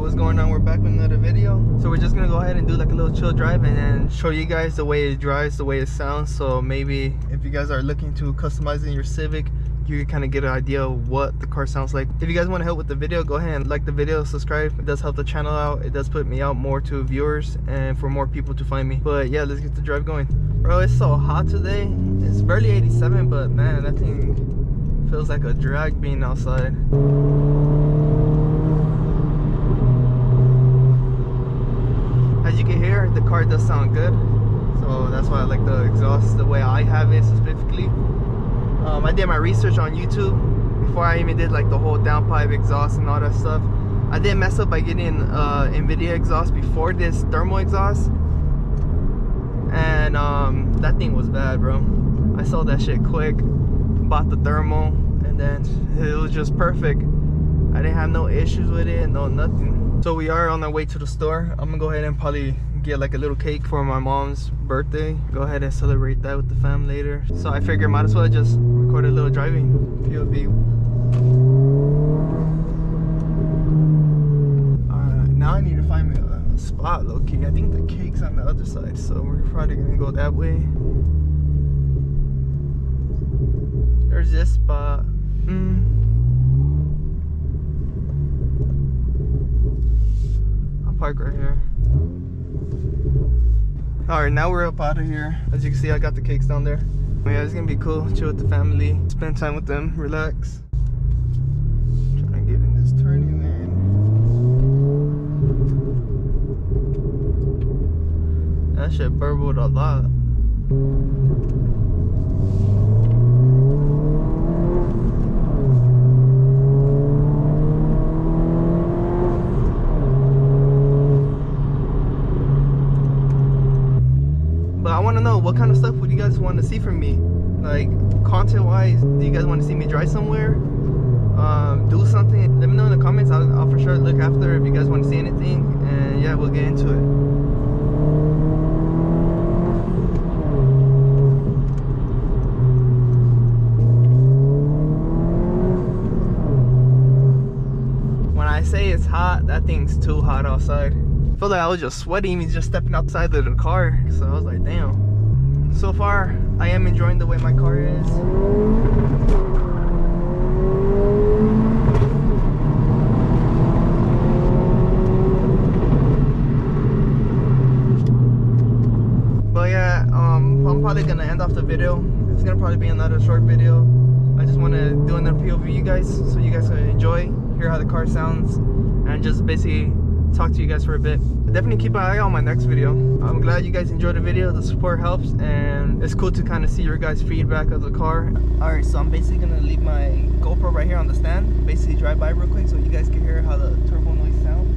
what's going on? We're back with another video. So we're just gonna go ahead and do like a little chill drive and then show you guys the way it drives, the way it sounds. So maybe if you guys are looking to customizing your Civic, you can kind of get an idea of what the car sounds like. If you guys want to help with the video, go ahead and like the video, subscribe. It does help the channel out. It does put me out more to viewers and for more people to find me. But yeah, let's get the drive going. Bro, it's so hot today. It's barely 87, but man, that thing feels like a drag being outside. As you can hear, the car does sound good. So that's why I like the exhaust the way I have it specifically. I did my research on YouTube before I even did like the whole downpipe exhaust and all that stuff. I did mess up by getting NVIDIA exhaust before this thermal exhaust, and that thing was bad, bro. I sold that shit quick, bought the thermal, and then it was just perfect. I didn't have no issues with it, no nothing. So we are on our way to the store. I'm gonna go ahead and probably get like a little cake for my mom's birthday. Go ahead and celebrate that with the fam later. So I figured might as well just record a little driving POV. Now I need to find me a spot, low key. I think the cake's on the other side, so we're probably gonna go that way. There's this spot. I'll park right here. Alright, now we're up out of here. As you can see, I got the cakes down there. Yeah, it's gonna be cool. Chill with the family, spend time with them, relax. Trying to get in this turning lane. That shit burbled a lot. I want to know what kind of stuff would you guys want to see from me, like content wise. Do you guys want to see me drive somewhere, do something? Let me know in the comments. I'll for sure look after if you guys want to see anything, and yeah, we'll get into it. When I say it's hot, that thing's too hot outside. I feel like I was just sweating even just stepping outside of the car, so I was like, damn. So far, I am enjoying the way my car is. But yeah, I'm probably gonna end off the video. It's gonna probably be another short video. I just want to do another POV you guys, so you guys can enjoy, hear how the car sounds, and just basically talk to you guys for a bit. Definitely keep an eye on my next video. I'm glad you guys enjoyed the video. The support helps, and it's cool to kind of see your guys' feedback of the car. Alright, so I'm basically gonna leave my GoPro right here on the stand, basically drive by real quick so you guys can hear how the turbo noise sounds.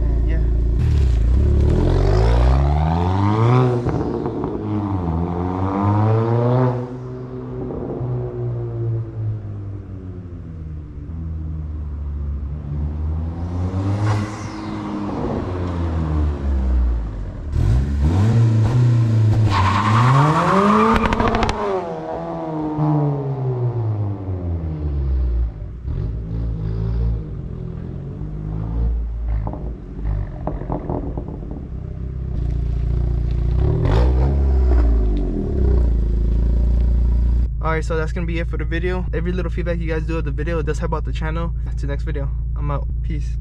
And yeah. Alright, so that's gonna be it for the video. Every little feedback you guys do of the video, it does help out the channel. Until next video, I'm out. Peace.